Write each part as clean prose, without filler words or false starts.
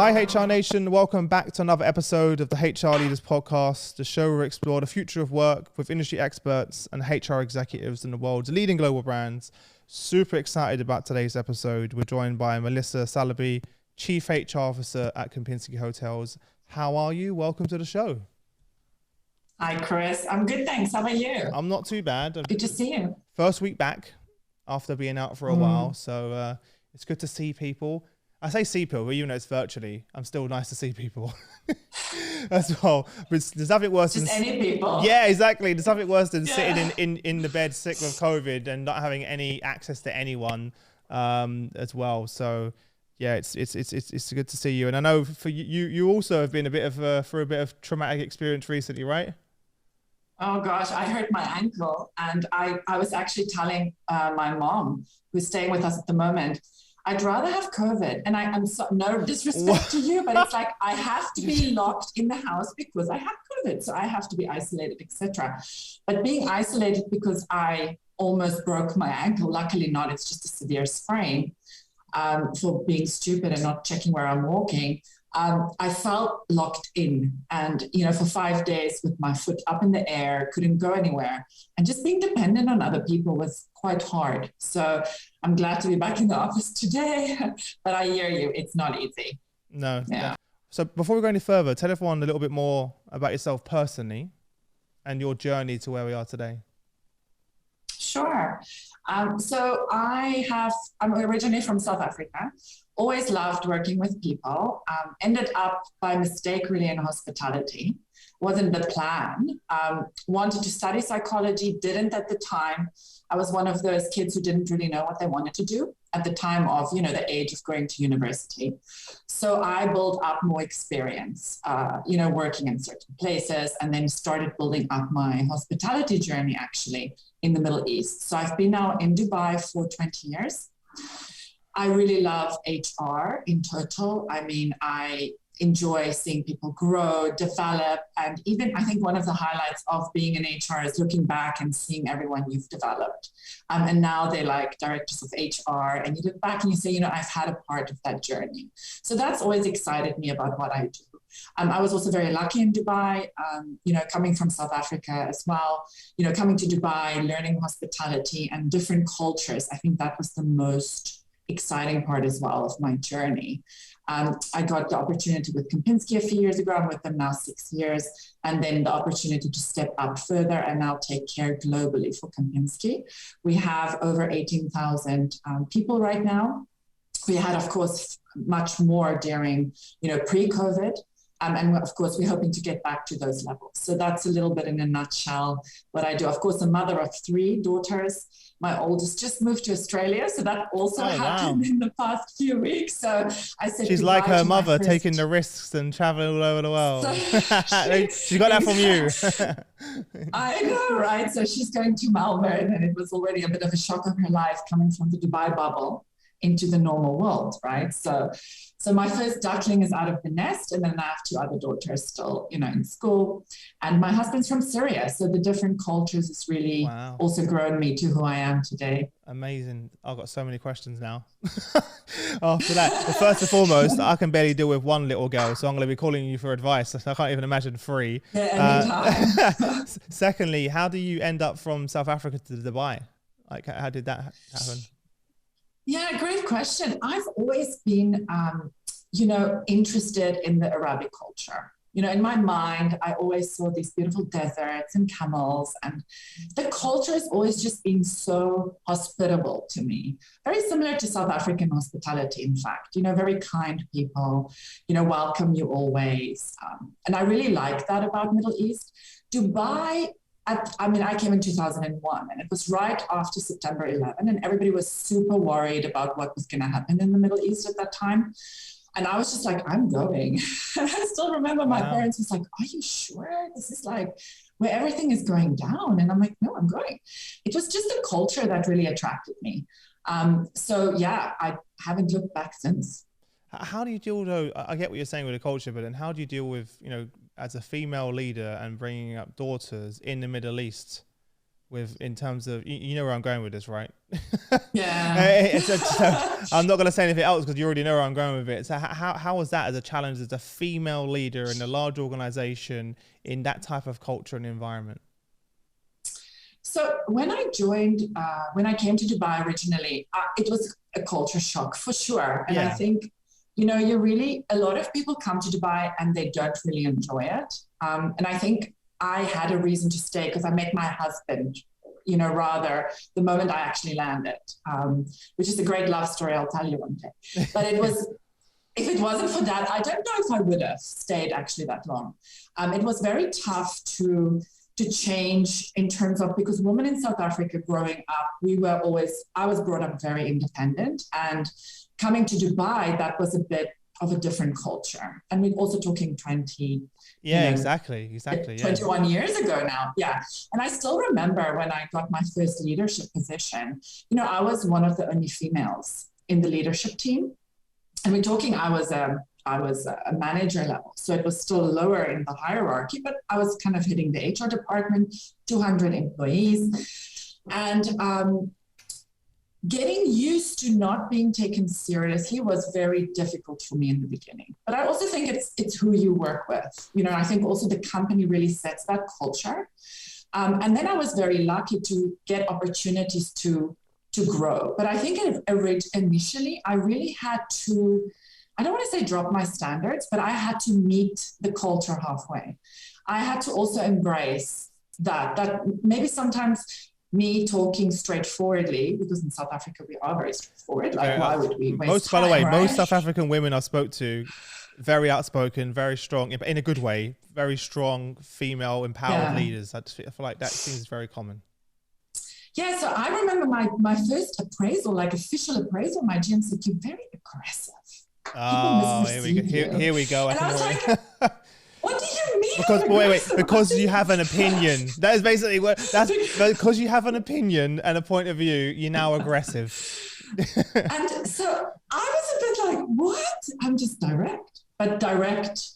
Hi HR Nation, welcome back to another episode of the HR Leaders Podcast, the show where we explore the future of work with industry experts and HR executives in the world's leading global brands. Super excited about today's episode. We're joined by Melissa Salibi, Chief HR Officer at Kempinski Hotels. How are you? Welcome to the show. Hi, Chris. I'm good, thanks. How are you? I'm not too bad. Good to see you. First week back after being out for a while, so it's good to see people. I say see people, but even though it's virtually, I'm still nice to see people as well. But there's nothing worse than any people. Yeah, exactly. There's nothing worse than sitting in the bed sick with COVID and not having any access to anyone as well. So yeah, it's good to see you. And I know for you also have been through a bit of traumatic experience recently, right? Oh gosh, I hurt my ankle, and I was actually telling my mom, who's staying with us at the moment, I'd rather have COVID, and I'm no disrespect to you, but it's like I have to be locked in the house because I have COVID, so I have to be isolated, etc. But being isolated because I almost broke my ankle, luckily not, it's just a severe sprain, for being stupid and not checking where I'm walking. I felt locked in, and for 5 days with my foot up in the air, couldn't go anywhere, and just being dependent on other people was quite hard. So I'm glad to be back in the office today, but I hear you, it's not easy. No. Yeah. So before we go any further, tell everyone a little bit more about yourself personally and your journey to where we are today. Sure. So I'm originally from South Africa. Always loved working with people. Ended up by mistake really in hospitality. Wasn't the plan. Wanted to study psychology, didn't at the time. I was one of those kids who didn't really know what they wanted to do at the time of, the age of going to university. So I built up more experience, working in certain places, and then started building up my hospitality journey actually in the Middle East. So I've been now in Dubai for 20 years. I really love HR in total. I mean, I enjoy seeing people grow, develop, and even I think one of the highlights of being in HR is looking back and seeing everyone you've developed. And now they're like directors of HR, and you look back and you say, I've had a part of that journey. So that's always excited me about what I do. I was also very lucky in Dubai, coming from South Africa as well, coming to Dubai, learning hospitality and different cultures. I think that was the most exciting part as well of my journey. I got the opportunity with Kempinski a few years ago. I'm with them now 6 years, and then the opportunity to step up further and now take care globally for Kempinski. We have over 18,000 people right now. We had, of course, much more during, pre-COVID. And of course, we're hoping to get back to those levels. So that's a little bit in a nutshell what I do. Of course, a mother of 3 daughters. My oldest just moved to Australia, so that also happened in the past few weeks. So I said she's like her mother, taking the risks and traveling all over the world. She got that from you. I know, right? So she's going to Melbourne, and it was already a bit of a shock of her life coming from the Dubai bubble into the normal world, right? So my first duckling is out of the nest, and then I have 2 other daughters still, in school. And my husband's from Syria, so the different cultures has really also grown me to who I am today. Amazing. I've got so many questions now. After that, but first and foremost, I can barely deal with 1 little girl, so I'm going to be calling you for advice. I can't even imagine 3. Yeah, anytime. Secondly, how do you end up from South Africa to Dubai? Like, how did that happen? Yeah, great question. I've always been, interested in the Arabic culture. In my mind, I always saw these beautiful deserts and camels, and the culture has always just been so hospitable to me. Very similar to South African hospitality, in fact, very kind people, welcome you always. And I really like that about Middle East. Dubai, I came in 2001, and it was right after September 11, and everybody was super worried about what was going to happen in the Middle East at that time. And I was just like, I'm going. And I still remember my parents was like, are you sure? This is like where everything is going down. And I'm like, no, I'm going. It was just a culture that really attracted me. So yeah, I haven't looked back since. How do you deal, though? I get what you're saying with the culture, but then how do you deal with, as a female leader and bringing up daughters in the Middle East in terms of, you know where I'm going with this, right? Yeah. So I'm not going to say anything else because you already know where I'm going with it. So how was that as a challenge as a female leader in a large organization in that type of culture and environment? So when I joined, when I came to Dubai originally, it was a culture shock for sure. And I think, you know, a lot of people come to Dubai and they don't really enjoy it. And I think I had a reason to stay because I met my husband, you know, rather the moment I actually landed, which is a great love story. I'll tell you one day. But if it wasn't for that, I don't know if I would have stayed actually that long. It was very tough to change in terms of, because women in South Africa growing up, I was brought up very independent, and coming to Dubai, that was a bit of a different culture. And we're also talking 20. Yeah, exactly. 21 years ago now. Yeah. And I still remember when I got my first leadership position, you know, I was one of the only females in the leadership team. And we're talking, I was a manager level. So it was still lower in the hierarchy, but I was kind of hitting the HR department, 200 employees. And getting used to not being taken seriously was very difficult for me in the beginning. But I also think it's who you work with. You know, I think also the company really sets that culture. And then I was very lucky to get opportunities to grow. But I think initially I really had to, I don't want to say drop my standards, but I had to meet the culture halfway. I had to also embrace that maybe sometimes me talking straightforwardly, because in South Africa we are very straightforward. Like, why would we waste time, by the way, right? most South African women I spoke to, very outspoken, very strong, in a good way, very strong female empowered leaders. I feel like that seems very common. Yeah, so I remember my first appraisal, like official appraisal, my GM said, "You're very aggressive." Oh, here we go. And I was like, what do you mean? Because you have an opinion. That is basically because you have an opinion and a point of view, you're now aggressive. And so I was a bit like, what? I'm just direct. But direct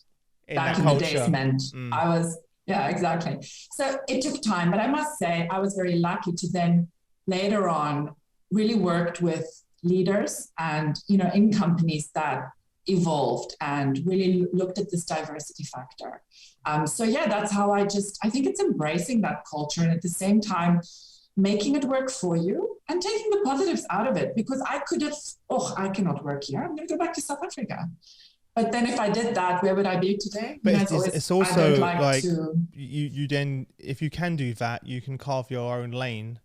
back in the days meant I was, yeah, exactly. So it took time, but I must say I was very lucky to then later on really worked with leaders and, you know, in companies that evolved and really looked at this diversity factor. So yeah, that's how I think it's embracing that culture and at the same time making it work for you and taking the positives out of it, because I could have, I cannot work here. I'm going to go back to South Africa. But then if I did that, where would I be today? But it's also like you then, if you can do that, you can carve your own lane.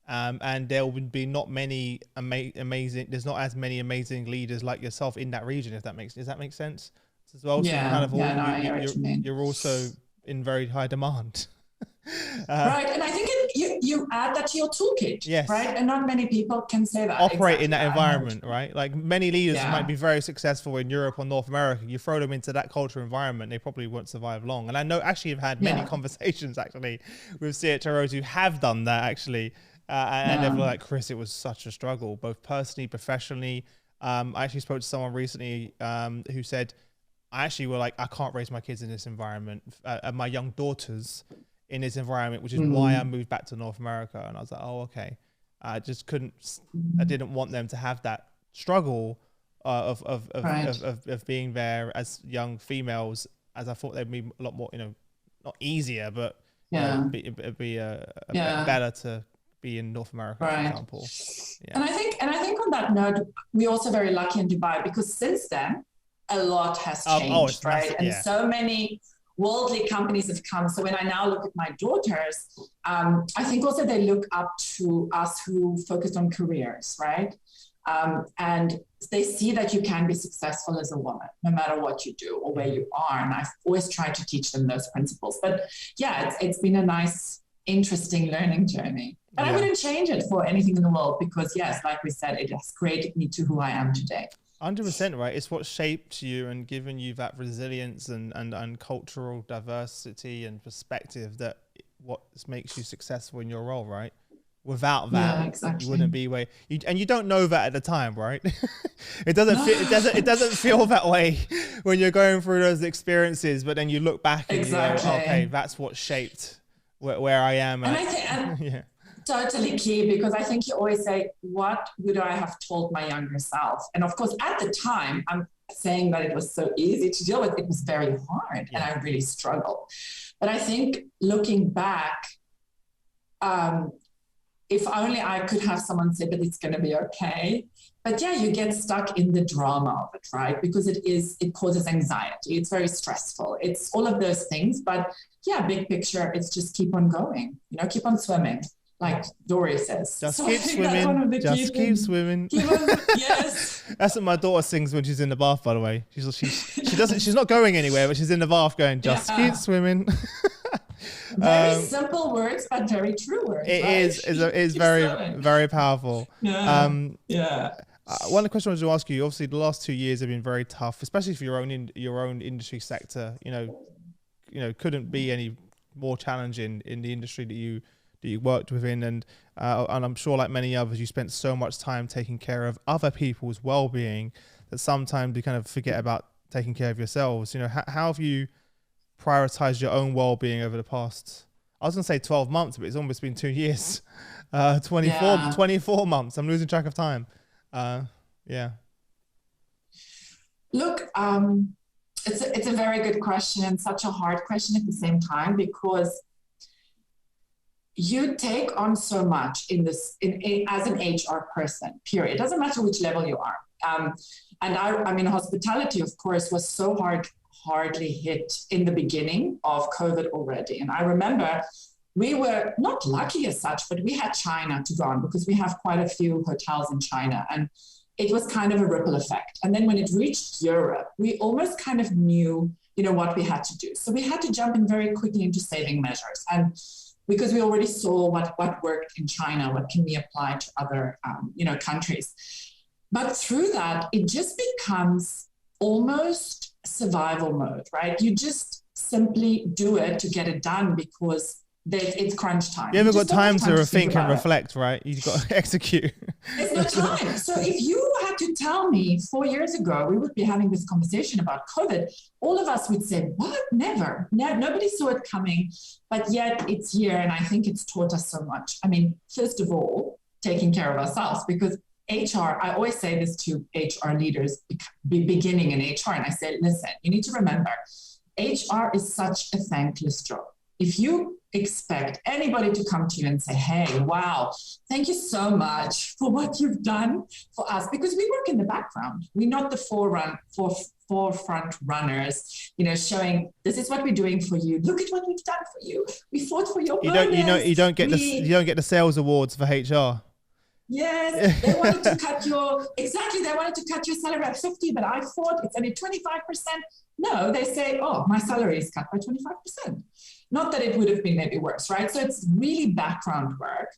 And there would be not many amazing. There's not as many amazing leaders like yourself in that region. Does that make sense as well? Yeah, so you're also in very high demand. Right, and I think you add that to your toolkit. Yes, right, and not many people can say that. Operate in that environment, right? Like many leaders might be very successful in Europe or North America. You throw them into that culture environment, they probably won't survive long. And I know actually I've had many conversations actually with CHROs who have done that actually. And they're like, Chris, it was such a struggle, both personally, professionally. I actually spoke to someone recently who said, I can't raise my kids in this environment, and my young daughters in this environment, which is why I moved back to North America. And I was like, oh, okay. I just I didn't want them to have that struggle of being there as young females, as I thought they'd be a lot more, you know, not easier, but it'd be better to be in North America, for example. Yeah. And I think on that note, we're also very lucky in Dubai, because since then a lot has changed, right? And so many worldly companies have come. So when I now look at my daughters, I think also they look up to us who focused on careers, right? And they see that you can be successful as a woman, no matter what you do or where you are. And I've always tried to teach them those principles. But yeah, it's been a nice, interesting learning journey. And I wouldn't change it for anything in the world, because yes, like we said, it has created me to who I am today. 100%, right? It's what shaped you and given you that resilience and cultural diversity and perspective that what makes you successful in your role, right? Without that, you wouldn't be where you, and you don't know that at the time, right? It doesn't feel that way when you're going through those experiences, but then you look back and you're like, okay, that's what shaped where I am. Totally key, because I think you always say, what would I have told my younger self? And of course, at the time, I'm saying that it was so easy to deal with. It was very hard, and I really struggled. But I think looking back, if only I could have someone say, but it's going to be okay. But yeah, you get stuck in the drama of it, right? Because it causes anxiety. It's very stressful. It's all of those things. But yeah, big picture, it's just keep on going, keep on swimming. Like Dory says. Just keep swimming. Just keep swimming. Yes. That's what my daughter sings when she's in the bath, by the way. She's not going anywhere, but she's in the bath going, just keep swimming. Very simple words, but very true words. It right? is very, very powerful. Yeah. One question I was to ask you, obviously the last 2 years have been very tough, especially for your own industry sector. Couldn't be any more challenging in the industry that you worked within, and I'm sure, like many others, you spent so much time taking care of other people's well-being that sometimes you kind of forget about taking care of yourselves. How have you prioritized your own well-being over the past, I was gonna say 12 months, but it's almost been 2 years, 24 months. I'm losing track of time. Look, it's a very good question, and such a hard question at the same time, because you take on so much as an HR person, period. It doesn't matter which level you are. And I mean, hospitality, of course, was so hardly hit in the beginning of COVID already. And I remember we were not lucky as such, but we had China to go on, because we have quite a few hotels in China. And it was kind of a ripple effect. And then when it reached Europe, we almost kind of knew, what we had to do. So we had to jump in very quickly into saving measures. And because we already saw what worked in China, what can we apply to other, countries. But through that, it just becomes almost survival mode, right? You just simply do it to get it done, because it's crunch time. You haven't got time to think and reflect, right? You've got to execute. There's no time. So if you had to tell me 4 years ago, we would be having this conversation about COVID, all of us would say, what? Never. Nobody saw it coming. But yet it's here. And I think it's taught us so much. I mean, first of all, taking care of ourselves, because HR, I always say this to HR leaders beginning in HR. And I say, listen, you need to remember, HR is such a thankless job. If you expect anybody to come to you and say, hey, wow, thank you so much for what you've done for us, because we work in the background. We're not the forefront runners, showing this is what we're doing for you. Look at what we've done for you. We fought for your bonus. You don't get the sales awards for HR. Yes, they wanted to cut your salary at 50, but I thought it's only 25%. No, they say, oh, my salary is cut by 25%. Not that it would have been maybe worse, right? So it's really background work,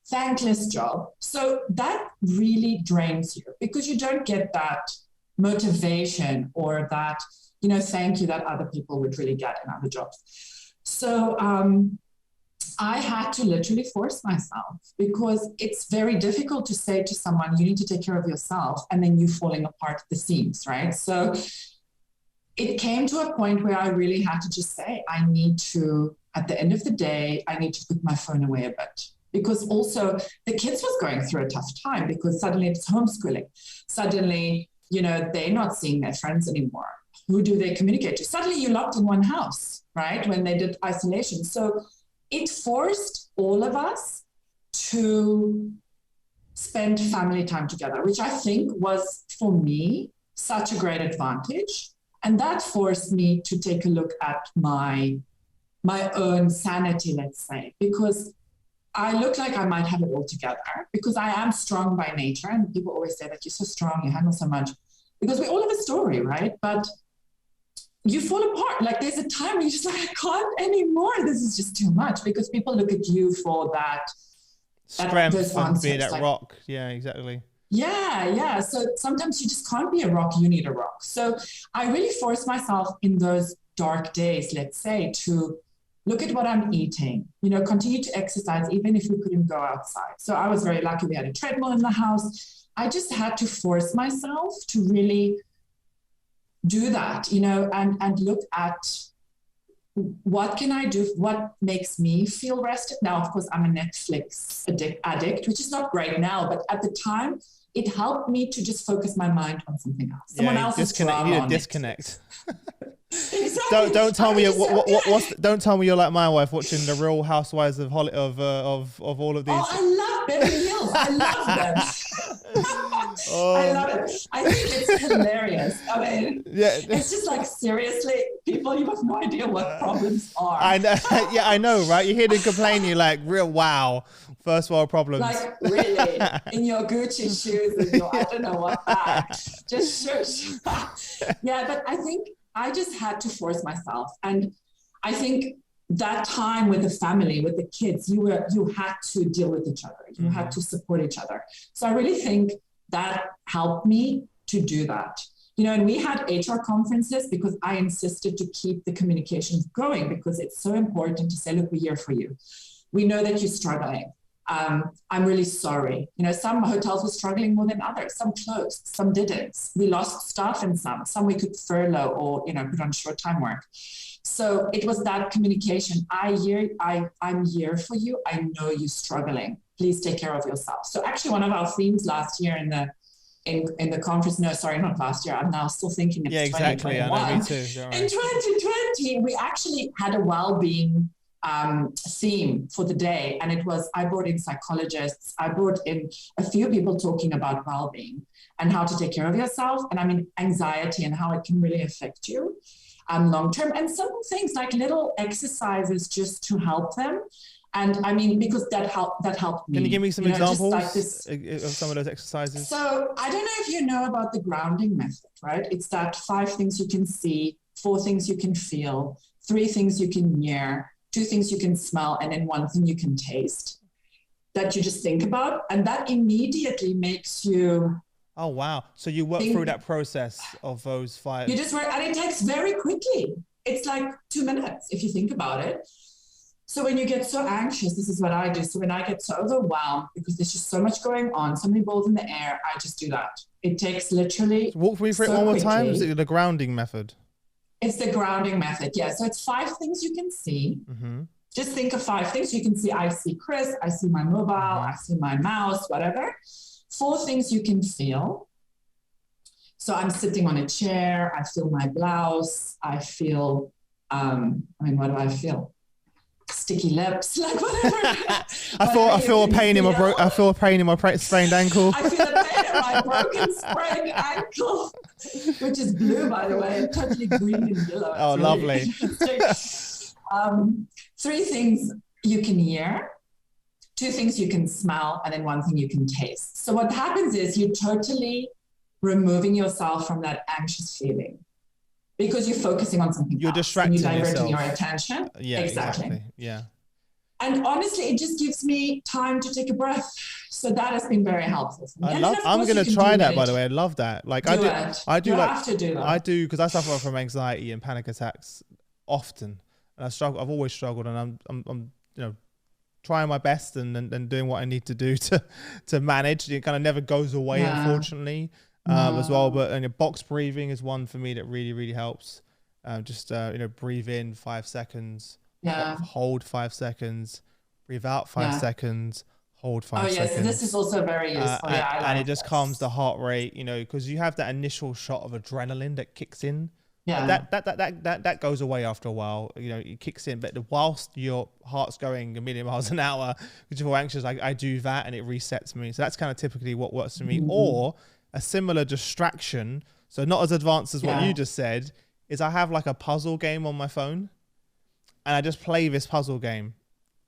thankless job. So that really drains you, because you don't get that motivation or that, thank you that other people would really get in other jobs. So I had to literally force myself, because it's very difficult to say to someone, you need to take care of yourself, and then you falling apart at the seams, right? So it came to a point where I really had to just say, I need to, at the end of the day, I need to put my phone away a bit. Because also the kids was going through a tough time, because suddenly it's homeschooling. Suddenly, they're not seeing their friends anymore. Who do they communicate to? Suddenly you're locked in one house, right? When they did isolation. So it forced all of us to spend family time together, which I think was, for me, such a great advantage. And that forced me to take a look at my own sanity, let's say, because I look like I might have it all together, because I am strong by nature. And people always say that you're so strong, you handle so much, because we all have a story, right? But you fall apart. Like there's a time where you're just like, I can't anymore. This is just too much, because people look at you for that strength and be that rock. Yeah, exactly. Yeah. So sometimes you just can't be a rock, you need a rock. So I really forced myself in those dark days, let's say, to look at what I'm eating, continue to exercise, even if we couldn't go outside. So I was very lucky. We had a treadmill in the house. I just had to force myself to really do that, and look at what can I do? What makes me feel rested? Now, of course, I'm a Netflix addict, which is not great now, but at the time, it helped me to just focus my mind on something else. Someone else's drama. You need to disconnect. Exactly. Don't tell me don't tell me you're like my wife watching the Real Housewives of all of these. Oh, I love Beverly Hills. I love them. I love it. I think it's hilarious. I mean, it's just like, seriously, people, you have no idea what problems are. I know. Yeah, I know, right? You hear them complain, you're like, real wow, first world problems. Like, really, in your Gucci shoes and your I don't know what bag. Just shush. Yeah, but I think I just had to force myself. And I think that time with the family, with the kids, you had to deal with each other. You had to support each other. So I really think that helped me to do that. You know, and we had HR conferences because I insisted to keep the communications going, because it's so important to say, look, we're here for you. We know that you're struggling. I'm really sorry. You know, some hotels were struggling more than others. Some closed, some didn't. We lost staff in some we could furlough or, you know, put on short time work. So it was that communication. I'm here for you. I know you're struggling. Please take care of yourself. So actually one of our themes last year in the conference, no, sorry, not last year. I'm now still thinking it's 2021. Yeah, exactly. I know, me too. In 2020, we actually had a well-being theme for the day. And it was, I brought in psychologists. I brought in a few people talking about well-being and how to take care of yourself. And I mean, anxiety and how it can really affect you long-term. And some things like little exercises just to help them. And I mean, because that helped me. Can you give me some examples of some of those exercises? So I don't know if you know about the grounding method, right? It's that 5 things you can see, 4 things you can feel, 3 things you can hear, 2 things you can smell, and then 1 thing you can taste that you just think about. And that immediately makes you... Oh, wow. So you work through that process of those 5. You just work, and it takes very quickly. It's like 2 minutes if you think about it. So when you get so anxious, this is what I do. So when I get so overwhelmed because there's just so much going on, so many balls in the air, I just do that. It takes literally... So walk me through it one more time. Is it the grounding method? It's the grounding method, yeah. So it's 5 things you can see. Mm-hmm. Just think of 5 things you can see. I see Chris, I see my mobile, I see my mouse, whatever. 4 things you can feel. So I'm sitting on a chair, I feel my blouse, I feel, what do I feel? Sticky lips, like whatever. I feel a pain in my sprained ankle. I feel a pain in my broken sprained ankle, which is blue, by the way, totally green and yellow. Oh, lovely. 3 things you can hear, 2 things you can smell, and then 1 thing you can taste. So what happens is you're totally removing yourself from that anxious feeling, because you're focusing on something you're else. Distracting you're diverting yourself. Your attention. Yeah, exactly. Yeah. And honestly, it just gives me time to take a breath. So that has been very helpful for me. I'm going to try that, by the way. I love that. Like I do have to do that. I do, because I suffer from anxiety and panic attacks often. And I've always struggled, and I'm trying my best and doing what I need to do to manage. It kind of never goes away, unfortunately. As well, but box breathing is one for me that really, really helps. Breathe in 5 seconds, hold 5 seconds, breathe out 5 seconds, hold 5 seconds. Oh yes, this is also very useful. And it just calms the heart rate, because you have that initial shot of adrenaline that kicks in. Yeah, that goes away after a while. It kicks in, but whilst your heart's going 1,000,000 miles an hour, because you feel anxious, I do that and it resets me. So that's kind of typically what works for me. Mm-hmm. Or a similar distraction, so not as advanced as what you just said, is I have like a puzzle game on my phone, and I just play this puzzle game,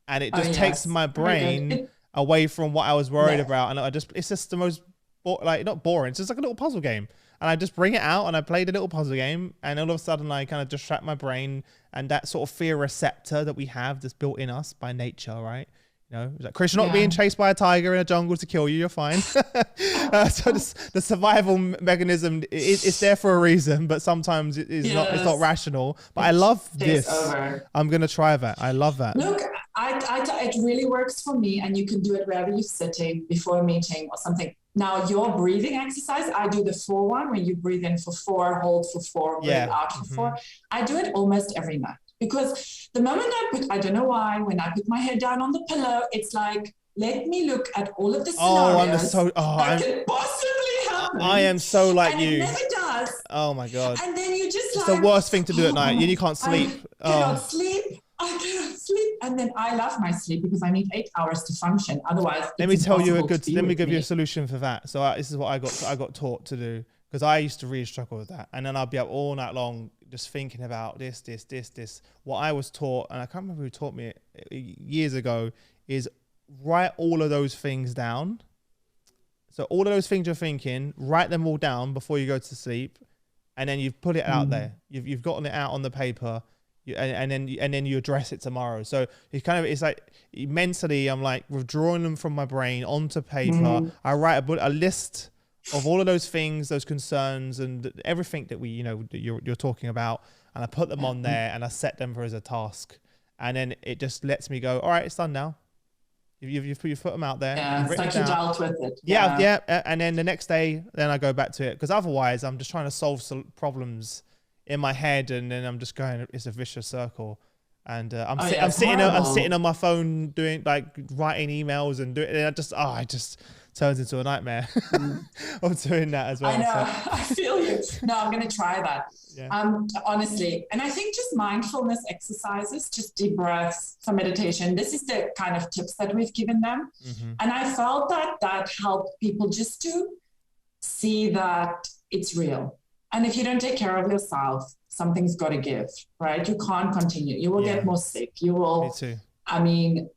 and it just takes my brain away from what I was worried about, and it's just the most not boring. It's just like a little puzzle game, and I just bring it out and I play the little puzzle game, and all of a sudden I kind of distract my brain, and that sort of fear receptor that we have that's built in us by nature, right? Like, Chris, you're not being chased by a tiger in a jungle to kill you. You're fine. So the survival mechanism is there for a reason, but sometimes it's not rational. But I love this. I'm going to try that. I love that. Look, it really works for me, and you can do it wherever you're sitting before a meeting or something. Now, your breathing exercise, I do the 4 one, where you breathe in for 4, hold for 4, breathe out for 4. I do it almost every night. Because the moment I don't know why, when I put my head down on the pillow, it's like, let me look at all of the scenarios that could possibly happen. I am so like and you. It never does. Oh my God. And then you just it's the worst thing to do at night. You can't sleep. I cannot sleep. And then I love my sleep because I need 8 hours to function. Otherwise, let me give you a solution for that. So this is what I got taught to do, because I used to really struggle with that. And then I'll be up all night long just thinking about this. What I was taught, and I can't remember who taught me it years ago, is write all of those things down. So all of those things you're thinking, write them all down before you go to sleep, and then you've put it out there. You've gotten it out on the paper, and then you address it tomorrow. So it's like mentally, I'm like withdrawing them from my brain onto paper. I write a list of all of those things, those concerns, and everything that you're talking about, and I put them on there, and I set them as a task, and then it just lets me go, all right, it's done now. You've put them out there. Yeah, it's like you dealt with it. Yeah. And then the next day, then I go back to it, because otherwise I'm just trying to solve some problems in my head, and then I'm just going, it's a vicious circle. And I'm sitting on my phone doing, like, writing emails and doing, and it just turns into a nightmare of doing that as well. I know, so. I feel you. No, I'm going to try that. Yeah. Honestly. And I think just mindfulness exercises, just deep breaths, some meditation. This is the kind of tips that we've given them. And I felt that helped people just to see that it's real. And if you don't take care of yourself, something's got to give, right? You can't continue. You will get more sick. You will, me too. I mean,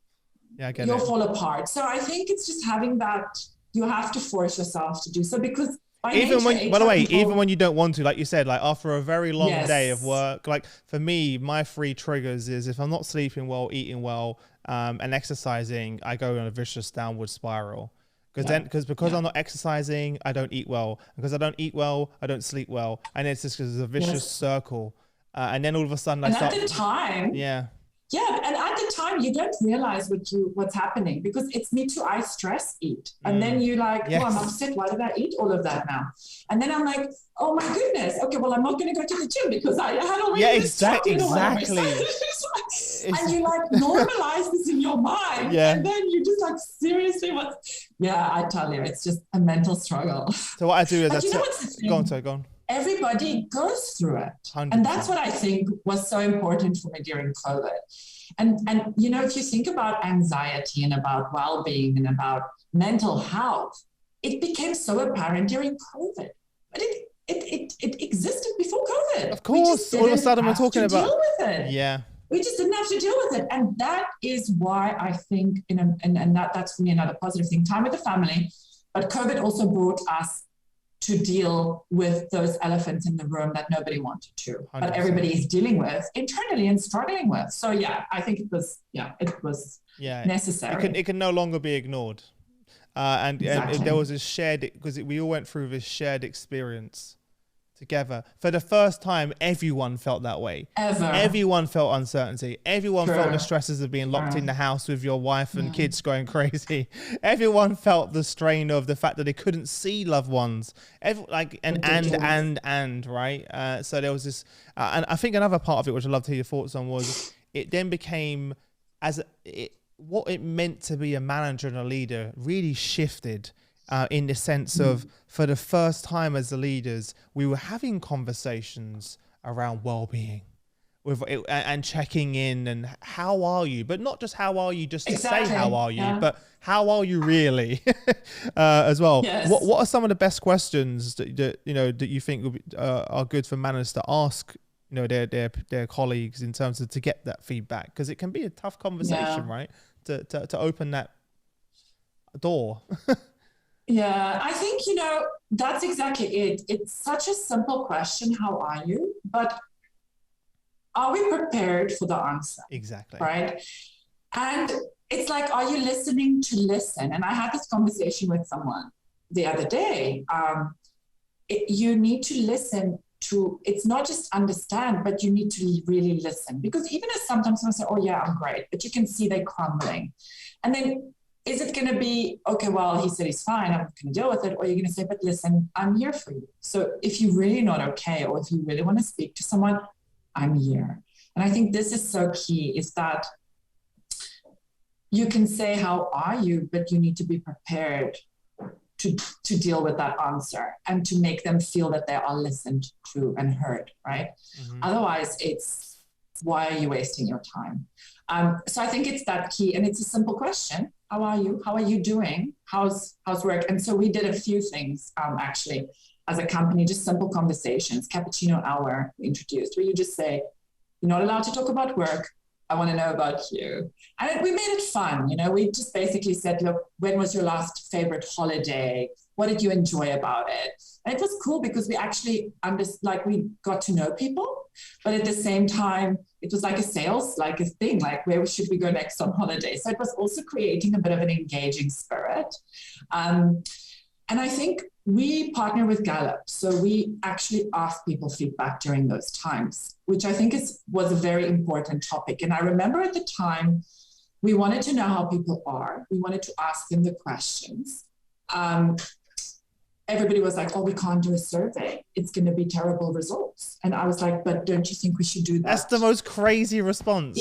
you'll fall apart. So I think it's just having that, you have to force yourself to do so, because even when you don't want to, like you said, like after a very long day of work, like for me, my 3 triggers is if I'm not sleeping well, eating well, and exercising, I go in a vicious downward spiral. Because I'm not exercising, I don't eat well. Because I don't eat well, I don't sleep well. And it's just a vicious circle. And then all of a sudden at the time, and at the time you don't realize what's happening, because it's me too. I stress eat, and then you like, oh, I'm upset. Why did I eat all of that now? And then I'm like, oh my goodness. Okay, well, I'm not going to go to the gym because I had already exactly. And you like normalize this in your mind, and then you just like, seriously, what? Yeah, I tell you, it's just a mental struggle. So what I do is go on. Everybody goes through it. 100%. And that's what I think was so important for me during COVID. And if you think about anxiety and about well-being and about mental health, it became so apparent during COVID. But it existed before COVID. Of course, all of a sudden we're talking about deal with it. Yeah. We just didn't have to deal with it. And that is why I think, and that's for me another positive thing, time with the family. But COVID also brought us to deal with those elephants in the room that nobody wanted to, 100%. But everybody is dealing with internally and struggling with. So I think it was necessary. It can no longer be ignored. And there was a shared, because we all went through this shared experience together. For the first time, everyone felt that way. Everyone felt uncertainty. Everyone felt the stresses of being locked in the house with your wife and kids going crazy. Everyone felt the strain of the fact that they couldn't see loved ones. Right? So there was this, and I think another part of it, which I'd love to hear your thoughts on, was it then became what it meant to be a manager and a leader really shifted. In the sense of, for the first time as the leaders, we were having conversations around well-being and checking in and how are you, but not just how are you just to say how are you, but how are you really as well. Yes. What are some of the best questions that you think will be, are good for managers to ask their colleagues in terms of to get that feedback, because it can be a tough conversation, right? To open that door. Yeah, I think, that's exactly it. It's such a simple question, how are you? But are we prepared for the answer? Exactly. Right? And it's like, are you listening to listen? And I had this conversation with someone the other day. You need to listen to, it's not just understand, but you need to really listen. Because even if sometimes someone say, oh yeah, I'm great, but you can see they're crumbling. And then is it going to be, okay, well, he said he's fine, I'm going to deal with it? Or you're going to say, but listen, I'm here for you. So if you're really not okay, or if you really want to speak to someone, I'm here. And I think this is so key, is that you can say, how are you? But you need to be prepared to deal with that answer and to make them feel that they are listened to and heard, right? Mm-hmm. Otherwise, it's, why are you wasting your time? So I think it's that key, and it's a simple question. How are you? How are you doing? How's work? And so we did a few things, actually, as a company, just simple conversations, cappuccino hour introduced, where you just say, you're not allowed to talk about work. I want to know about you. And we made it fun. You know, we just basically said, look, when was your last favorite holiday? What did you enjoy about it? And it was cool because we actually we got to know people, but at the same time, it was like a sales, like a thing, like where should we go next on holiday? So it was also creating a bit of an engaging spirit. And I think we partner with Gallup. So we actually ask people feedback during those times, which I think was a very important topic. And I remember at the time, we wanted to know how people are. We wanted to ask them the questions. Everybody was like, oh, we can't do a survey. It's going to be terrible results. And I was like, but don't you think we should do that? That's the most crazy response.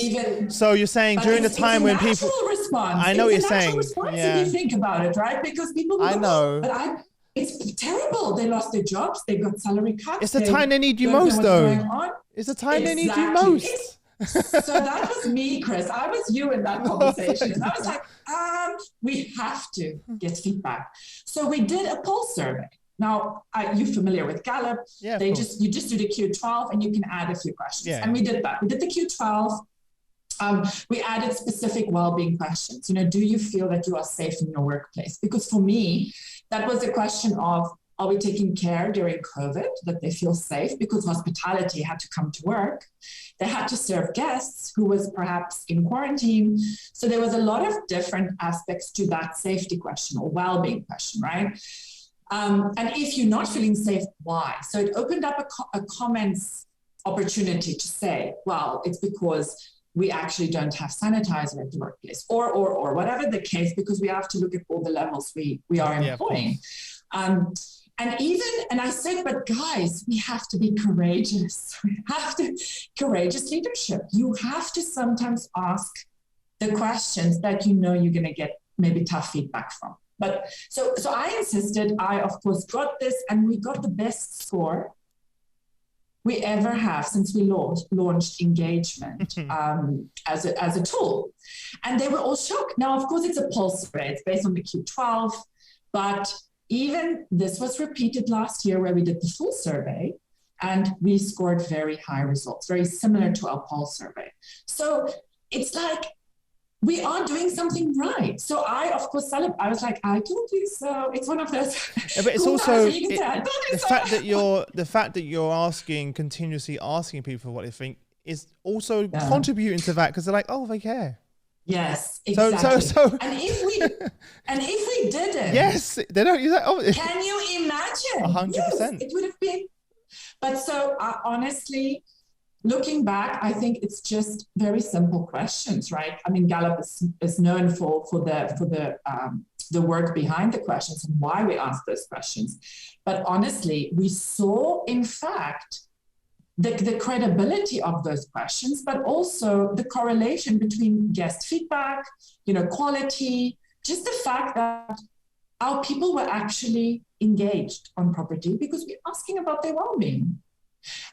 So you're saying during the time when people... Response. I know what you're saying. If you think about it, right? Because people... I know. But it's terrible. They lost their jobs. They got salary cuts. It's the time they need you most, though. It's the time they need you most. So that was me, Chris. I was you in that conversation. And I was like, we have to get feedback. So we did a poll survey. Now, you're familiar with Gallup. Yeah, you just do the Q12 and you can add a few questions. Yeah. And we did that. We did the Q12. We added specific well-being questions. You know, do you feel that you are safe in your workplace? Because for me, that was a question of, are we taking care during COVID that they feel safe? Because hospitality had to come to work. They had to serve guests who was perhaps in quarantine. So there was a lot of different aspects to that safety question or well-being question, right? And if you're not feeling safe, why? So it opened up a comments opportunity to say, well, it's because we actually don't have sanitizer at the workplace, or whatever the case, because we have to look at all the levels we are employing. And I said, but guys, we have to be courageous. We have to, courageous leadership. You have to sometimes ask the questions that you know you're going to get maybe tough feedback from. But so I insisted, I of course got this, and we got the best score we ever have since we launched engagement as a tool. And they were all shocked. Now, of course, it's a pulse survey. It's based on the Q12, but even this was repeated last year where we did the full survey and we scored very high results, very similar to our pulse survey. So it's like, we are doing something right. So I, of course, I was like, I told you so. It's one of those. Yeah, but it's also the fact that you're continuously asking people what they think is also contributing to that, because they're like, oh, they care. Yes, exactly. So and if we didn't, yes, they don't use that. Oh, can you imagine? 100%. Yes, it would have been. But so honestly, looking back, I think it's just very simple questions, right? I mean, Gallup is known for the work behind the questions and why we ask those questions. But honestly, we saw, in fact, the credibility of those questions, but also the correlation between guest feedback, quality, just the fact that our people were actually engaged on property because we're asking about their well-being.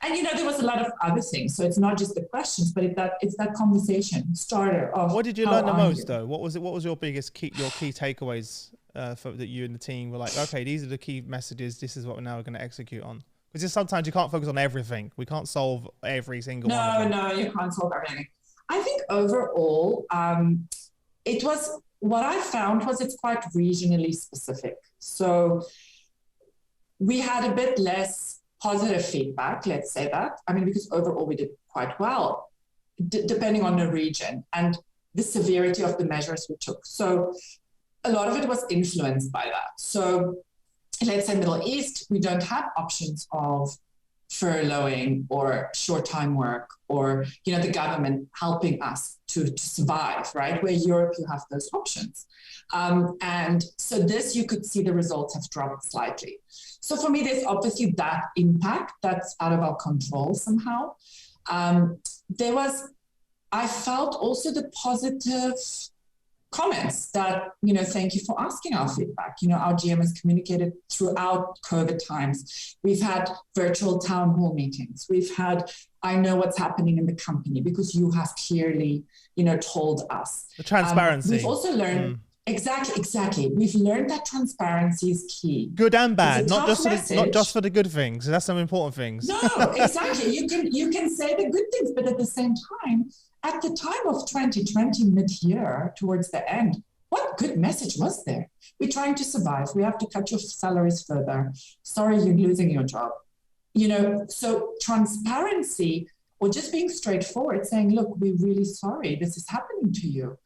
And, there was a lot of other things. So it's not just the questions, but it's that conversation starter of what did you learn the most, though? What was your biggest key takeaways that you and the team were like, okay, these are the key messages. This is what we're now going to execute on. Because sometimes you can't focus on everything. We can't solve every single one. No, you can't solve everything. I think overall, what I found was it's quite regionally specific. So we had a bit less positive feedback, let's say that. I mean, because overall we did quite well, depending on the region and the severity of the measures we took. So a lot of it was influenced by that. So let's say Middle East, we don't have options of furloughing or short-time work or, the government helping us to survive, right? Where Europe, you have those options. And so this, you could see the results have dropped slightly. So for me, there's obviously that impact that's out of our control somehow. I felt also the positive comments that, thank you for asking our feedback. Our GM has communicated throughout COVID times. We've had virtual town hall meetings. We've had, I know what's happening in the company because you have clearly, told us. The transparency. We've also learned, Exactly. We've learned that transparency is key. Good and bad, not just for the good things. That's some important things. No, exactly. You can say the good things, but at the same time, at the time of 2020, mid-year, towards the end, what good message was there? We're trying to survive. We have to cut your salaries further. Sorry, you're losing your job. So transparency, or just being straightforward, saying, look, we're really sorry this is happening to you,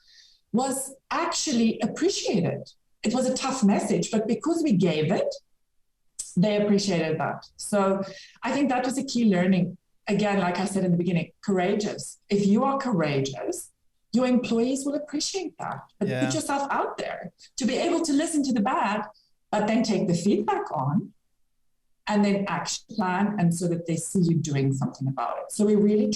was actually appreciated. It was a tough message, but because we gave it, they appreciated that. So I think that was a key learning. Again, like I said in the beginning, courageous. If you are courageous, your employees will appreciate that. But put yourself out there to be able to listen to the bad, but then take the feedback on and then action plan, and so that they see you doing something about it. So we really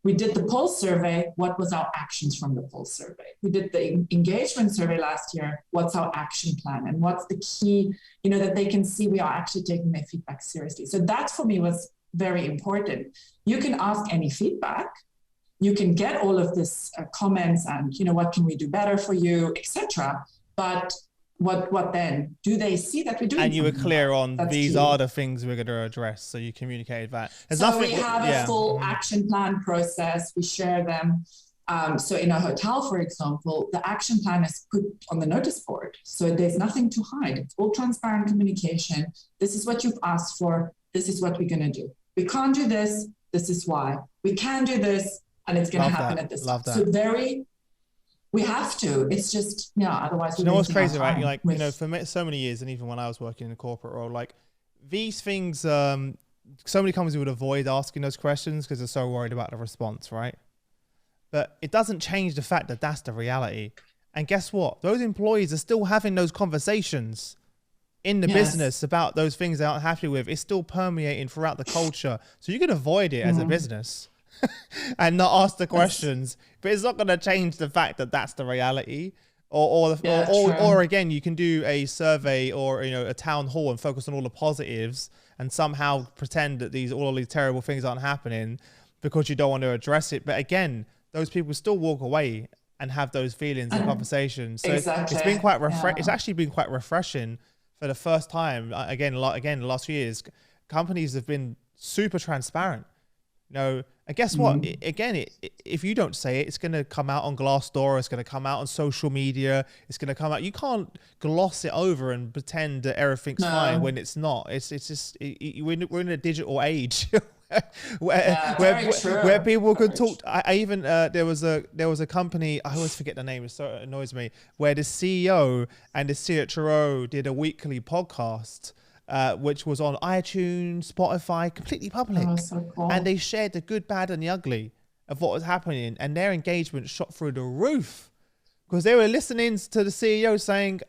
we did the pulse survey. What was our actions from the pulse survey? We did the engagement survey last year. What's our action plan? And what's the key, that they can see we are actually taking their feedback seriously. So that for me was very important. You can ask any feedback. You can get all of this comments and, what can we do better for you, etc. But what then? Do they see that we're doing? And you were clear on these are the things we're going to address. So you communicated that. We have a full action plan process. We share them. So in a hotel, for example, the action plan is put on the notice board. So there's nothing to hide. It's all transparent communication. This is what you've asked for. This is what we're going to do. We can't do this. This is why. We can do this, and it's going to happen at this time. So we have to. It's just, otherwise you know what's crazy, right? For so many years, and even when I was working in a corporate role, these things, so many companies would avoid asking those questions because they're so worried about the response, right? But it doesn't change the fact that that's the reality. And guess what? Those employees are still having those conversations in the business about those things they aren't happy with. It's still permeating throughout the culture. So you can avoid it as a business and not ask the questions, but it's not going to change the fact that that's the reality. Or again, you can do a survey or a town hall and focus on all the positives and somehow pretend that all these terrible things aren't happening because you don't want to address it. But again, those people still walk away and have those feelings and conversations. So it's been quite It's actually been quite refreshing for the first time. Again, the last few years, companies have been super transparent. And guess what? If you don't say it, it's going to come out on Glassdoor. It's going to come out on social media. It's going to come out. You can't gloss it over and pretend that everything's fine when it's not. It's just we're in a digital age where people could talk. I even there was a company. I always forget the name. It so annoys me. Where the CEO and the CHRO did a weekly podcast. Which was on iTunes, Spotify, completely public. Oh, so cool. And they shared the good, bad, and the ugly of what was happening. And their engagement shot through the roof because they were listening to the CEO saying,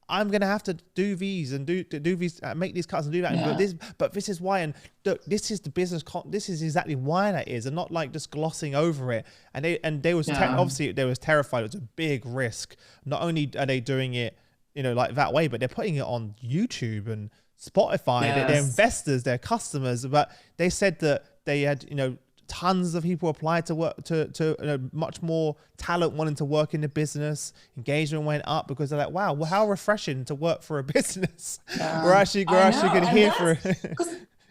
I'm going to have to do these and do these, make these cuts and do that. Yeah. But this is why. And look, this is the business. This is exactly why that is. And not like just glossing over it. And they was obviously they was terrified. It was a big risk. Not only are they doing it, like that way, but they're putting it on YouTube and Spotify, their investors, their customers, but they said that they had, tons of people applied to work to much more talent wanting to work in the business. Engagement went up because they're like, wow, well, how refreshing to work for a business. We're actually going to hear for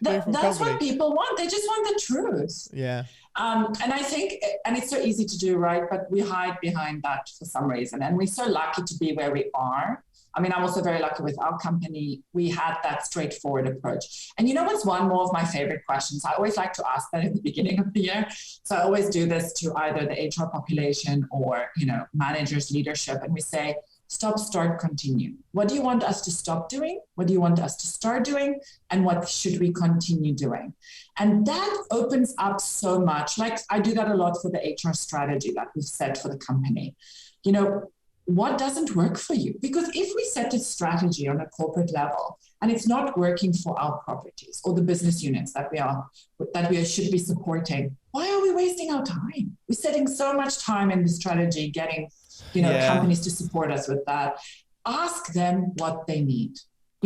that's what people want. They just want the truth. Yeah. And I think, and it's so easy to do, right? But we hide behind that for some reason. And we're so lucky to be where we are. I mean, I'm also very lucky with our company. We had that straightforward approach. And what's one more of my favorite questions? I always like to ask that at the beginning of the year. So I always do this to either the HR population or, managers, leadership. And we say, stop, start, continue. What do you want us to stop doing? What do you want us to start doing? And what should we continue doing? And that opens up so much. Like I do that a lot for the HR strategy that we've set for the company. What doesn't work for you? Because if we set a strategy on a corporate level and it's not working for our properties or the business units that we should be supporting, why are we wasting our time? We're setting so much time in the strategy, getting, companies to support us with that. Ask them what they need.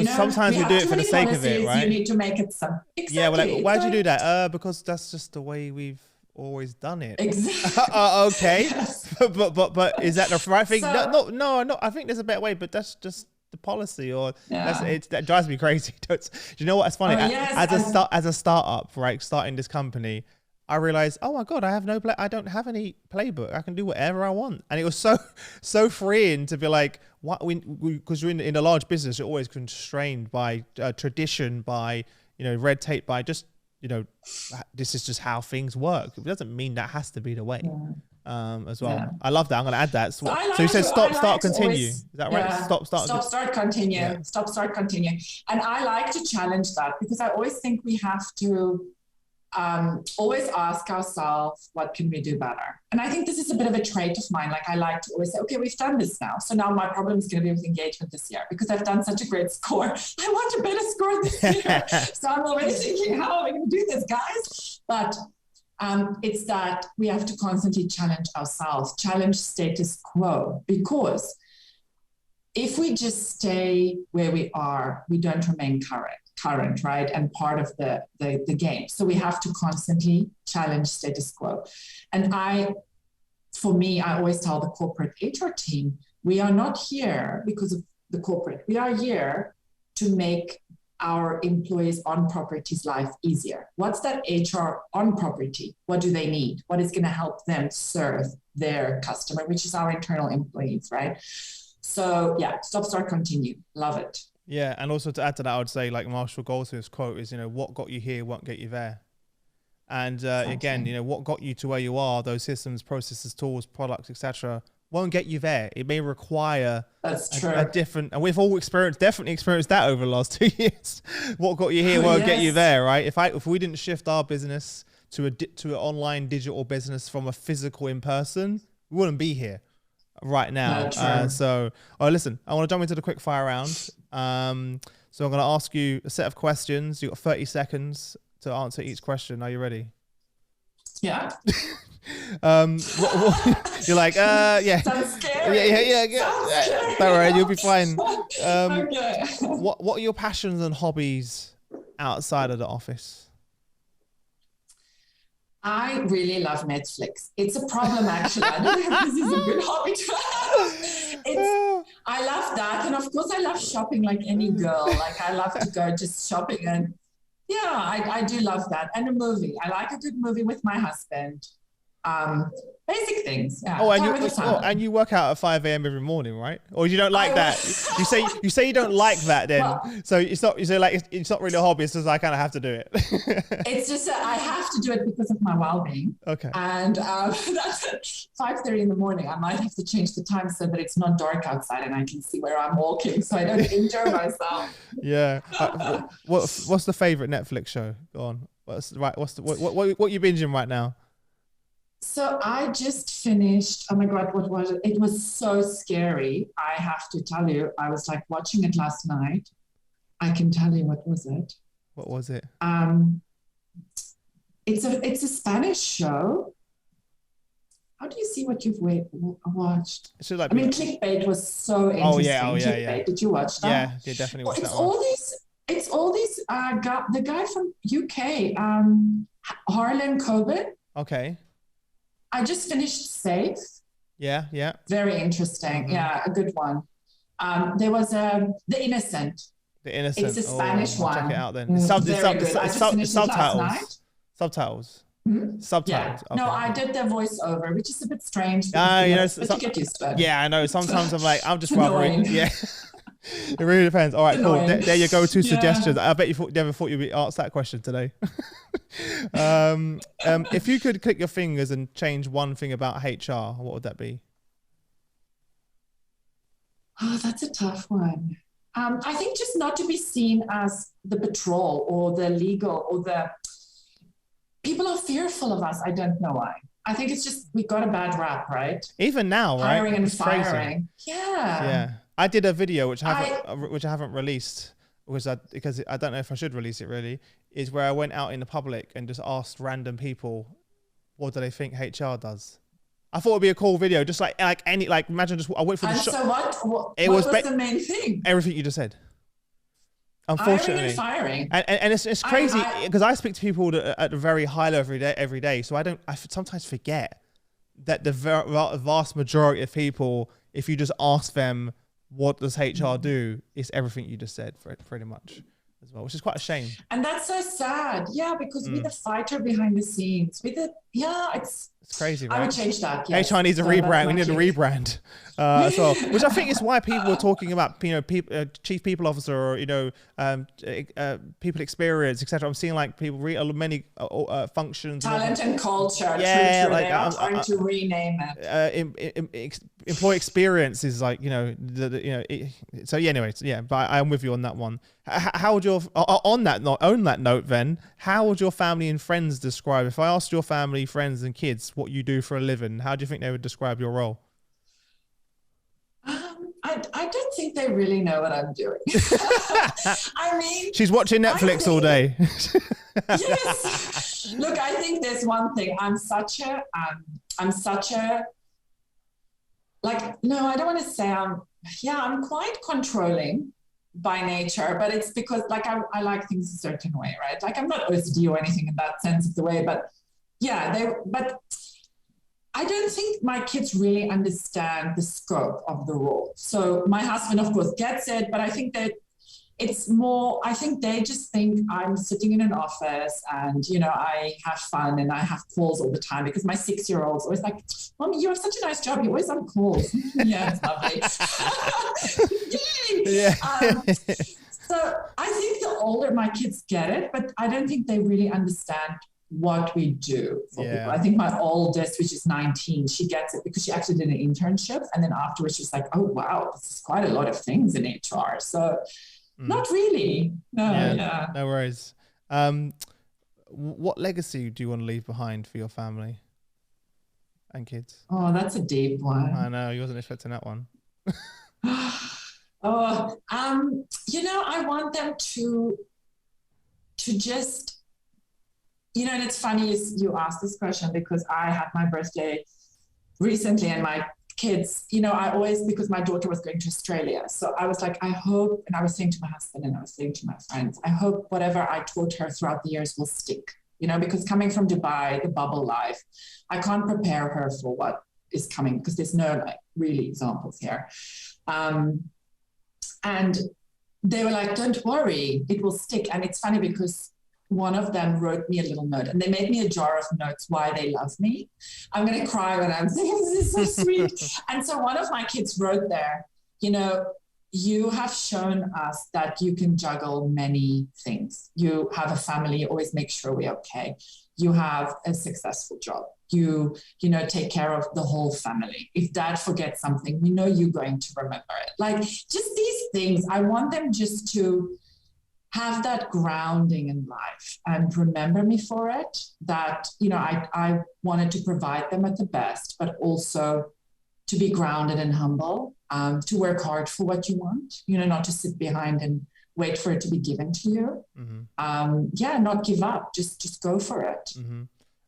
Sometimes we do it for the sake of it, right? You need to make it some. Exactly. Yeah, well, like, why'd you do that? Because that's just the way we've always done it. Exactly. Okay. Yes. but is that the right thing? No. I think there's a better way, but that's just the policy, or that drives me crazy. Do you know what? It's funny. As a startup, right, starting this company, I realized, oh my God, I don't have any playbook. I can do whatever I want. And it was so freeing to be like, what because you're in a large business, you're always constrained by tradition, by, red tape, by just, this is just how things work. It doesn't mean that has to be the way. As well. Yeah. I love that. I'm going to add that. So you said stop, start, continue. Is that right? Yeah. Stop, start, continue. Yeah. Stop, start, continue. And I like to challenge that, because I always think we have to always ask ourselves, what can we do better? And I think this is a bit of a trait of mine. Like, I like to always say, okay, we've done this now. So now my problem is going to be with engagement this year, because I've done such a great score. I want a better score this year. So I'm already thinking, how am I going to do this, guys? But it's that we have to constantly challenge ourselves, challenge status quo, because if we just stay where we are, we don't remain current, right? And part of the game. So we have to constantly challenge status quo. And for me, I always tell the corporate HR team, we are not here because of the corporate. We are here to make our employees on property's life easier. What's that HR on property? What do they need? What is going to help them serve their customer, which is our internal employees, right? So yeah, stop, start, continue. Love it. Yeah, and also to add to that, I would say, like Marshall Goldsmith's quote is, what got you here won't get you there. And again, what got you to where you are, those systems, processes, tools, products, etc., won't get you there. It may require a different, and we've all definitely experienced that over the last 2 years. What got you here won't get you there, right? If we didn't shift our business to an online digital business from a physical in person, we wouldn't be here right now. Listen, I want to jump into the quick fire round. So I'm going to ask you a set of questions. You've got 30 seconds to answer each question. Are you ready? Yeah. You're like, yeah. Sounds scary. Yeah. Don't worry, you'll be fine. Okay. What are your passions and hobbies outside of the office? I really love Netflix. It's a problem, actually. I don't know if this is a good hobby to have. I love that. And of course, I love shopping like any girl. Like, I love to go just shopping. And yeah, I do love that. And a movie. I like a good movie with my husband. Basic things. Yeah. And you work out at 5 a.m. every morning, right? Or you don't like that? You say you don't like that then. Well, so it's not really a hobby. It's just I kind of have to do it. It's just I have to do it because of my well-being. Okay. And that's at 5:30 in the morning. I might have to change the time so that it's not dark outside and I can see where I'm walking, so I don't injure myself. Yeah. What's the favorite Netflix show? Go on. What you binging right now? So I just finished, oh my God, what was it? It was so scary. I have to tell you, I was like watching it last night. I can tell you, what was it? What was it? It's a Spanish show. How do you see what you've watched? Clickbait was so interesting. Yeah. Did you watch that? Yeah, definitely watched that one. It's all these, the guy from UK, Harlan Coben. Okay. I just finished Safe. Yeah. Very interesting. Mm-hmm. Yeah, a good one. There was The Innocent. The Innocent. It's a Spanish one. Check it out then. Subtitles. Subtitles. Mm-hmm. Subtitles. Yeah. Okay. No, I did the voiceover, which is a bit strange. But you get used to it. Yeah, I know. Sometimes I'm like, I'm just rather. Yeah. It really depends. All right, cool. There you go. Two suggestions. I bet you never thought you'd be asked that question today. If you could click your fingers and change one thing about HR, what would that be? Oh, that's a tough one. I think just not to be seen as the patrol or the legal or the people are fearful of us. I don't know why. I think it's just we got a bad rap, right? Even now, right? Hiring and it's firing. Crazy. Yeah. I did a video which I haven't released because I don't know if I should release it really, is where I went out in the public and just asked random people what do they think HR does? I thought it'd be a cool video, just like imagine just I went for the shot. So what was the main thing? Everything you just said. Unfortunately, firing. And it's crazy because I speak to people at a very high level every day. So I sometimes forget that the vast majority of people, if you just ask them what does HR do, it's everything you just said pretty much as well, which is quite a shame. And that's so sad. Yeah, because we're the fighter behind the scenes. It's crazy, right? I would change that. Yes. HR needs a rebrand. We need a rebrand as well, which I think is why people are talking about, chief people officer or, people experience, etc. I'm seeing like people many functions. Talent and culture. Yeah, true. They are trying to rename it. Employee experience is like, so yeah, anyway, yeah, but I'm with you on that one. How would on that note then, how would your family and friends describe, if I asked your family, friends and kids what you do for a living, how do you think they would describe your role? I don't think they really know what I'm doing. I mean, she's watching Netflix all day. Yes. Look, I think there's one thing. I'm such a no, I don't want to say I'm quite controlling by nature, but it's because I like things a certain way, right? Like I'm not OCD or anything in that sense of the way, but yeah, but I don't think my kids really understand the scope of the role. So my husband, of course, gets it, but I think that it's more, I think they just think I'm sitting in an office and, I have fun and I have calls all the time because my 6-year-old's always like, Mommy, you have such a nice job. You're always on calls. Yeah, it's lovely. Yeah. So I think the older my kids get it, but I don't think they really understand what we do for people. I think my oldest, which is 19, she gets it because she actually did an internship. And then afterwards she's like, oh, wow, this is quite a lot of things in HR. So not really. No, no worries. What legacy do you want to leave behind for your family and kids? Oh, that's a deep one. I know, you wasn't expecting that one. I want them to just, and it's funny you asked this question because I had my birthday recently and my kids, I always, because my daughter was going to Australia. So I was like, I hope, and I was saying to my husband and I was saying to my friends, I hope whatever I taught her throughout the years will stick, because coming from Dubai, the bubble life, I can't prepare her for what is coming because there's no really examples here. And they were like, don't worry, it will stick. And it's funny because one of them wrote me a little note and they made me a jar of notes why they love me. I'm going to cry when I'm saying this is so sweet. And so one of my kids wrote there, you have shown us that you can juggle many things. You have a family, always make sure we're okay. You have a successful job. You take care of the whole family. If dad forgets something, we know you're going to remember it. Like just these things, I want them just to have that grounding in life and remember me for it, that, I wanted to provide them at the best, but also to be grounded and humble, to work hard for what you want, not to sit behind and wait for it to be given to you. Mm-hmm. Not give up, just go for it. Mm-hmm.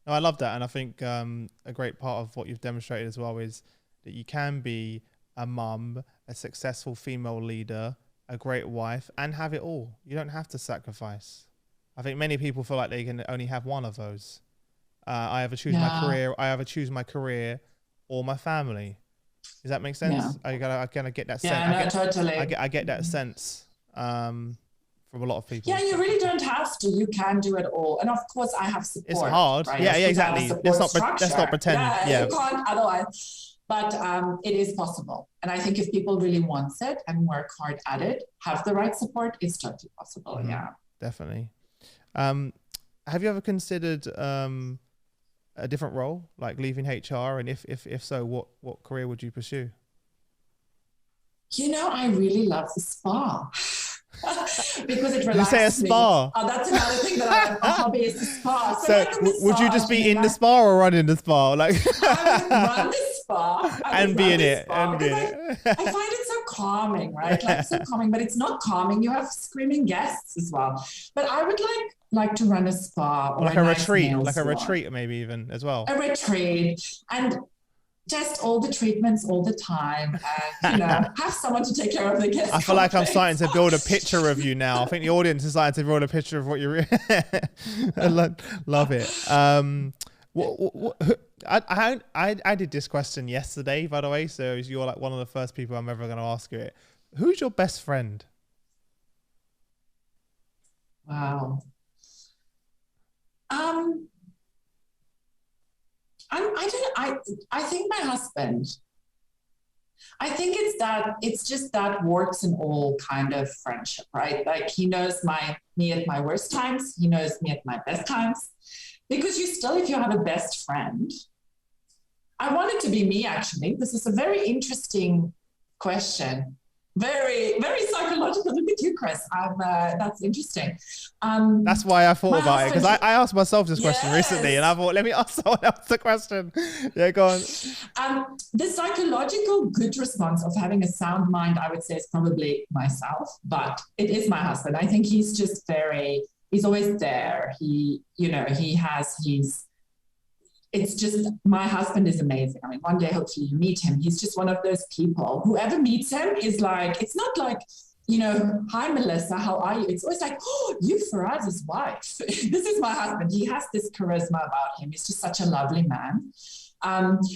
No, I love that. And I think a great part of what you've demonstrated as well is that you can be a mum, a successful female leader, a great wife, and have it all. You don't have to sacrifice. I think many people feel like they can only have one of those. I either choose my career or my family. Does that make sense? Yeah. I gotta get that sense. Yeah, totally. I get that sense from a lot of people. Yeah, you really don't have to. You can do it all. And of course, I have support. It's hard. Right? Yeah, exactly. Let's not pretend. Yeah, you can't otherwise. But it is possible. And I think if people really want it and work hard at it, have the right support, it's totally possible. Mm-hmm. Yeah, definitely. Have you ever considered a different role, like leaving HR? And if so, what career would you pursue? I really love the spa. Because it relaxes you say a spa. Me. Oh, that's another thing that a hobby is the spa. So would you just be in the spa or running the spa? Like I would run the spa and be in it. I find it so calming, right? Like so calming, but it's not calming. You have screaming guests as well. But I would like to run a spa or like a a nice retreat, nail like a salon. retreat maybe even as well. A retreat, and just all the treatments all the time, and have someone to take care of the guests. I feel like I'm starting to build a picture of you now. I think the audience is starting to build a picture of what you're. I love it. I did this question yesterday, by the way, so you're like one of the first people I'm ever going to ask you it. Who's your best friend? Wow. I think my husband. I think it's just that warts and all kind of friendship, right? Like he knows me at my worst times. He knows me at my best times. Because if you have a best friend, I want it to be me, actually. This is a very interesting question. Very, very psychological. Look at you, Chris. That's interesting. That's why I thought about it, because I asked myself this question recently, and I thought, let me ask someone else the question. Yeah, go on. The psychological good response of having a sound mind, I would say, is probably myself, but it is my husband. I think he's just he's always there. It's just, my husband is amazing. I mean, one day, hopefully you meet him. He's just one of those people, whoever meets him is like, it's not like, hi, Melissa, how are you? It's always like, oh, you Faraz's wife. This is my husband. He has this charisma about him. He's just such a lovely man.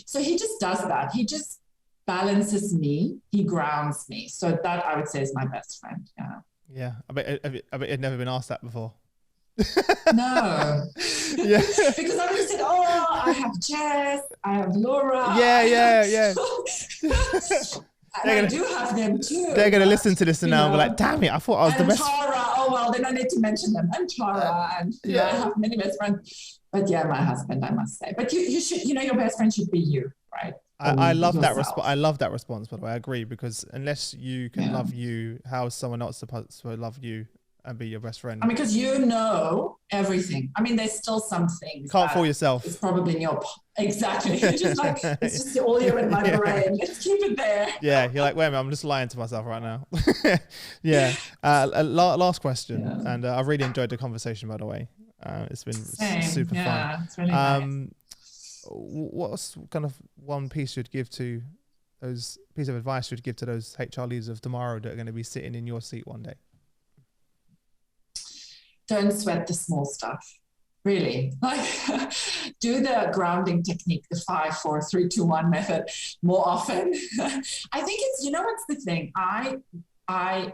So he just does that. He just balances me. He grounds me. So that, I would say, is my best friend. Yeah. Yeah. I bet you'd never been asked that before. No. Yeah. Because I would have said, oh, I have Jess, I have Laura. Yeah. And I do have them too. They're going to listen to this and now and be like, damn it, I thought I was the best. Tara, oh well, then I need to mention them. And Tara, and I have many best friends. But yeah, my husband, I must say. But you should, your best friend should be you, right? I love that response. I love that response, by the way. I agree, because unless you can love you, how is someone else supposed to love you and be your best friend? I mean, because you know everything. I mean, there's still some things. Can't fool yourself. It's probably in your... Exactly. You're just like, it's just all here in my brain. Let's keep it there. Yeah, you're like, wait a minute, I'm just lying to myself right now. Yeah. Last question. Yeah. And I really enjoyed the conversation, by the way. It's been super fun. It's really nice. What's kind of one piece you'd give to those, piece of advice you'd give to those HR leaders of tomorrow that are going to be sitting in your seat one day? Don't sweat the small stuff. Really, like do the grounding technique, the 5, 4, 3, 2, 1 method more often. I think it's, what's the thing?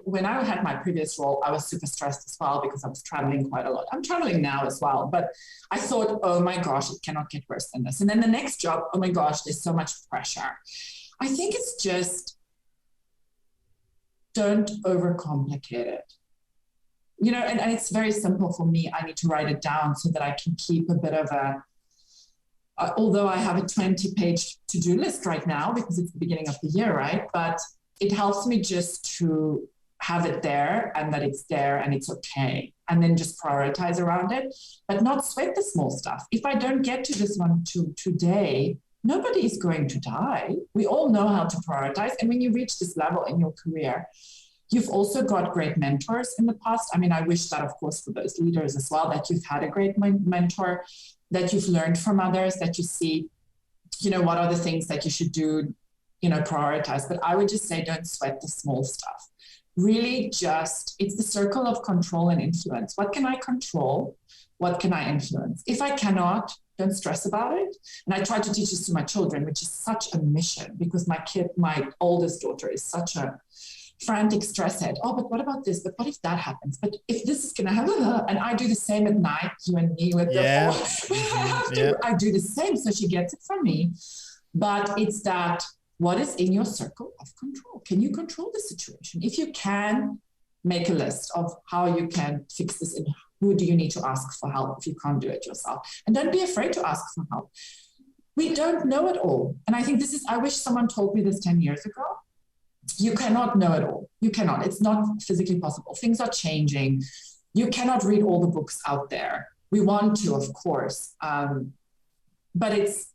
When I had my previous role, I was super stressed as well because I was traveling quite a lot. I'm traveling now as well, but I thought, oh my gosh, it cannot get worse than this. And then the next job, oh my gosh, there's so much pressure. I think it's just, don't overcomplicate it. And it's very simple for me. I need to write it down so that I can keep a bit of although I have a 20-page to-do list right now because it's the beginning of the year, right? But it helps me just to have it there and that it's there and it's okay. And then just prioritize around it, but not sweat the small stuff. If I don't get to this one today, nobody is going to die. We all know how to prioritize. And when you reach this level in your career, you've also got great mentors in the past. I mean, I wish that, of course, for those leaders as well, that you've had a great mentor, that you've learned from others, that you see, what are the things that you should do, prioritize. But I would just say, don't sweat the small stuff. Really it's the circle of control and influence. What can I control? What can I influence? If I cannot, don't stress about it. And I try to teach this to my children, which is such a mission because my oldest daughter is such a frantic stress head. Oh, but what about this? But what if that happens? But if this is going to happen? And I do the same at night, you and me with I do the same. So she gets it from me. But it's that, what is in your circle of control? Can you control the situation? If you can, make a list of how you can fix this and who do you need to ask for help if you can't do it yourself. And don't be afraid to ask for help. We don't know it all. And I think I wish someone told me this 10 years ago. You cannot know it all. You cannot. It's not physically possible. Things are changing. You cannot read all the books out there. We want to, of course. But it's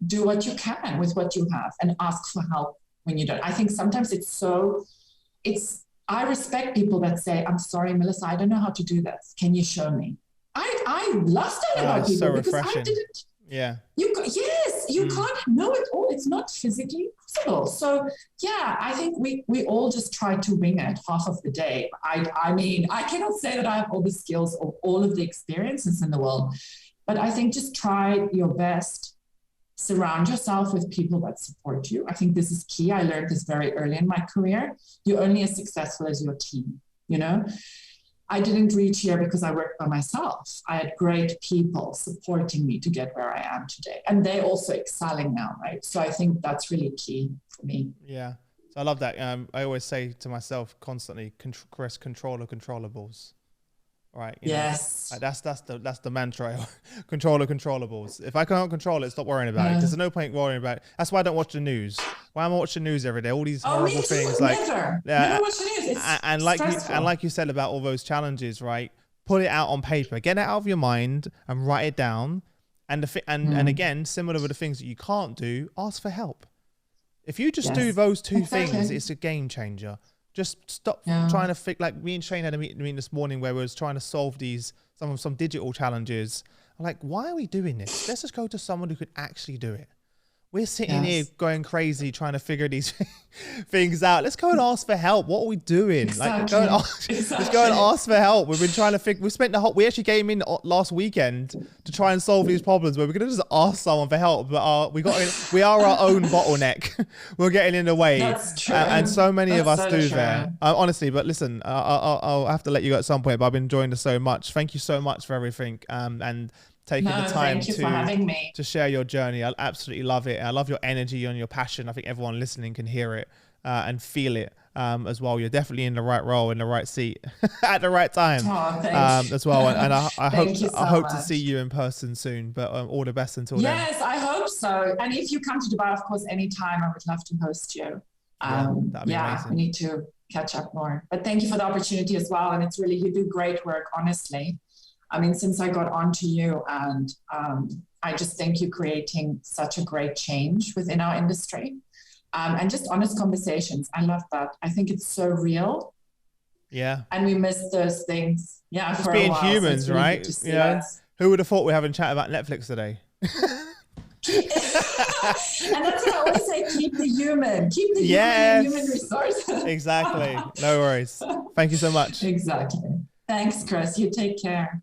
do what you can with what you have and ask for help when you don't. I think sometimes it's so I respect people that say, I'm sorry, Melissa, I don't know how to do this. Can you show me? I love that about people so because refreshing. I didn't. Yeah. You can't know it all. It's not physically possible. So yeah, I think we all just try to wing it half of the day. I mean, I cannot say that I have all the skills or all of the experiences in the world, but I think just try your best. Surround yourself with people that support you. I think this is key. I learned this very early in my career. You're only as successful as your team, you know? I didn't reach here because I worked by myself. I had great people supporting me to get where I am today. And they also excelling now, right? So I think that's really key for me. Yeah. So I love that. I always say to myself constantly, Chris, control the controllables. Right. Yes. That's the mantra. Control the controllables. If I can't control it, stop worrying about it. There's no point worrying about it. That's why I don't watch the news. Why am I watching the news every day? All these horrible things. Never watch the news. It's like you said about all those challenges, right? Put it out on paper. Get it out of your mind and write it down. And and again, similar with the things that you can't do, ask for help. If you just do those two things, it's a game changer. Just stop trying to fix. Like me and Shane had a meeting this morning where we was trying to solve some digital challenges. I'm like, why are we doing this? Let's just go to someone who could actually do it. We're sitting here going crazy trying to figure these things out. Let's go and ask for help. What are we doing? Let's go and ask for help. We've been trying to figure. We actually came in last weekend to try and solve these problems where we're going to just ask someone for help. But we are our own bottleneck. We're getting in the way. That's true. And so many of us so do true. that. Honestly, but listen, I'll have to let you go at some point, but I've been enjoying this so much. Thank you so much for everything. And taking the time to share your journey. I absolutely love it. I love your energy and your passion. I think everyone listening can hear it and feel it as well. You're definitely in the right role, in the right seat at the right time as well. And I hope to see you in person soon, but all the best until then. Yes, I hope so. And if you come to Dubai, of course, anytime, I would love to host you. That'd be amazing. We need to catch up more. But thank you for the opportunity as well. And it's really, you do great work, honestly. I mean, since I got onto you, and I just think you're creating such a great change within our industry, and just honest conversations. I love that. I think it's so real. Yeah. And we miss those things. Yeah. Just being humans, so really right? You know, who would have thought we're having a chat about Netflix today? And that's what I always say, keep the human human resources. Exactly. No worries. Thank you so much. Exactly. Thanks, Chris. You take care.